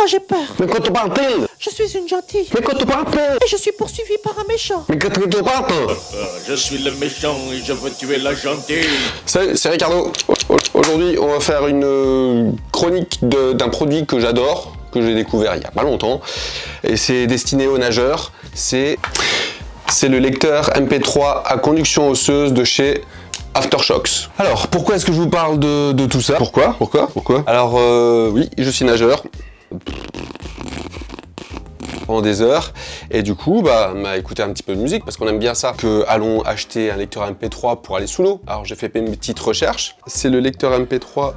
Oh, j'ai peur. Mais quand tu parles, Je suis une gentille. mais quand tu parles, Et je suis poursuivie par un méchant. mais quand tu parles. Je suis le méchant et je veux tuer la gentille. Salut, c'est Ricardo. Aujourd'hui, on va faire une chronique d'un produit que j'adore, que j'ai découvert il y a pas longtemps, et c'est destiné aux nageurs. C'est le lecteur MP3 à conduction osseuse de chez Aftershokz. Alors, pourquoi est-ce que je vous parle de tout ça? Pourquoi? Alors, oui, je suis nageur pendant des heures, et du coup, m'a écouté un petit peu de musique, parce qu'on aime bien ça, que allons acheter un lecteur MP3 pour aller sous l'eau. Alors, j'ai fait mes petites recherches. C'est le lecteur MP3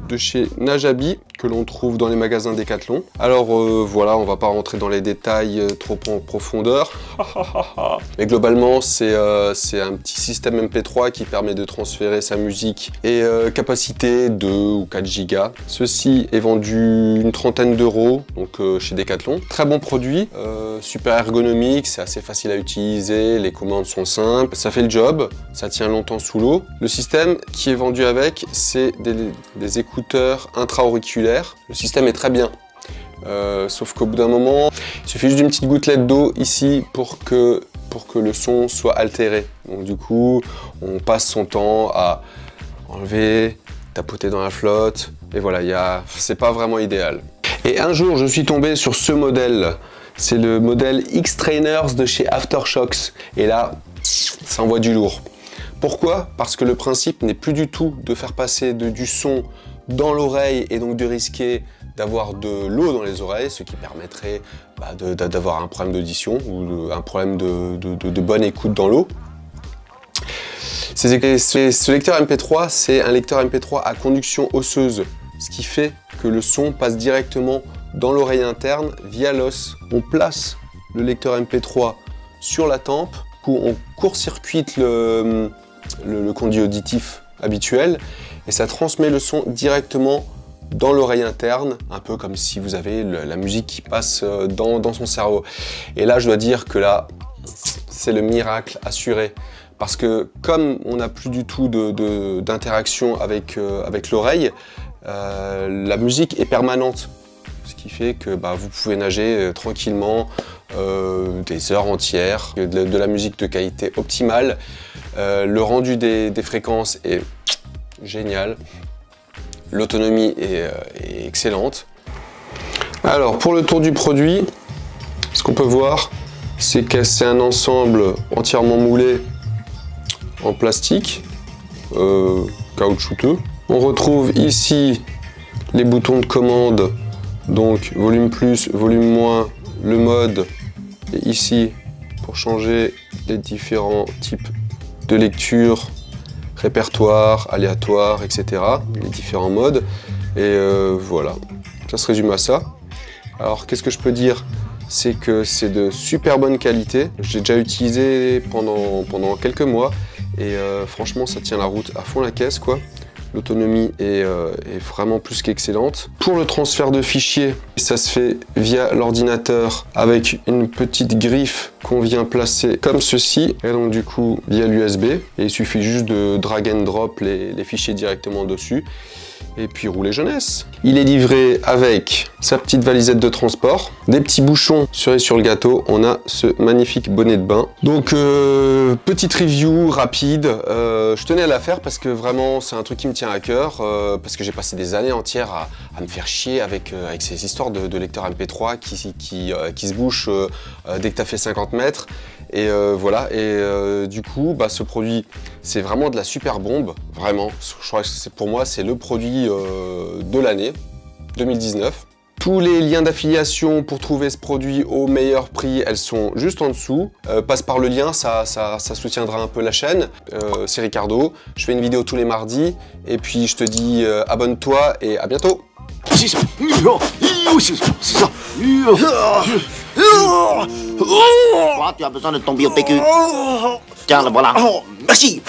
de chez Najabi, que l'on trouve dans les magasins Decathlon. Alors voilà, on va pas rentrer dans les détails trop en profondeur. Mais globalement, c'est un petit système MP3 qui permet de transférer sa musique et capacité 2 ou 4 Go. Ceci est vendu une trentaine d'euros, donc chez Decathlon. Très bon produit, super ergonomique, c'est assez facile à utiliser, les commandes sont simples, ça fait le job, ça tient longtemps sous l'eau. Le système qui est vendu avec, c'est des écouteurs intra-auriculaires. Le système est très bien, sauf qu'au bout d'un moment, il suffit juste d'une petite gouttelette d'eau ici pour que le son soit altéré. Donc du coup, on passe son temps à enlever, tapoter dans la flotte, et voilà, c'est pas vraiment idéal. Et un jour, je suis tombé sur ce modèle. C'est le modèle X-Trainers de chez Aftershokz. Et là, ça envoie du lourd. Pourquoi? Parce que le principe n'est plus du tout de faire passer du son dans l'oreille et donc de risquer d'avoir de l'eau dans les oreilles, ce qui permettrait d'avoir un problème d'audition ou un problème de bonne écoute dans l'eau. Ce lecteur MP3, c'est un lecteur MP3 à conduction osseuse, ce qui fait que le son passe directement dans l'oreille interne via l'os. On place le lecteur MP3 sur la tempe, on court-circuite le conduit auditif habituel et ça transmet le son directement dans l'oreille interne, un peu comme si vous avez la musique qui passe dans son cerveau. Et là, je dois dire que là, c'est le miracle assuré. Parce que comme on n'a plus du tout d'interaction avec l'oreille, la musique est permanente. Ce qui fait que vous pouvez nager tranquillement des heures entières, de la musique de qualité optimale. Le rendu des fréquences est génial. L'autonomie est excellente. Alors pour le tour du produit, ce qu'on peut voir, c'est que c'est un ensemble entièrement moulé en plastique, caoutchouteux. On retrouve ici les boutons de commande, donc volume plus, volume moins, le mode, et ici pour changer les différents types de lecture, répertoire, aléatoire, etc. Les différents modes. Et voilà, ça se résume à ça. Alors qu'est-ce que je peux dire? C'est que c'est de super bonne qualité. J'ai déjà utilisé pendant quelques mois et franchement ça tient la route à fond la caisse quoi. L'autonomie est vraiment plus qu'excellente. Pour le transfert de fichiers, ça se fait via l'ordinateur avec une petite griffe qu'on vient placer comme ceci. Et donc du coup via l'USB. Et il suffit juste de drag and drop les fichiers directement dessus. Et puis rouler jeunesse. Il est livré avec sa petite valisette de transport, des petits bouchons. Cerise sur le gâteau, on a ce magnifique bonnet de bain. Donc petite review rapide, je tenais à la faire parce que vraiment c'est un truc qui me tient à cœur, parce que j'ai passé des années entières à me faire chier avec ces histoires de lecteurs MP3 qui se bouchent dès que tu as fait 50 mètres. Et voilà, et du coup, ce produit, c'est vraiment de la super bombe, vraiment. Je crois que pour moi, c'est le produit de l'année 2019. Tous les liens d'affiliation pour trouver ce produit au meilleur prix, elles sont juste en dessous. Passe par le lien, ça soutiendra un peu la chaîne. C'est Ricardo, je fais une vidéo tous les mardis. Et puis je te dis abonne-toi et à bientôt. C'est ça. C'est ça. Tu as besoin de ton bio PQ. Tiens, le voilà. Merci.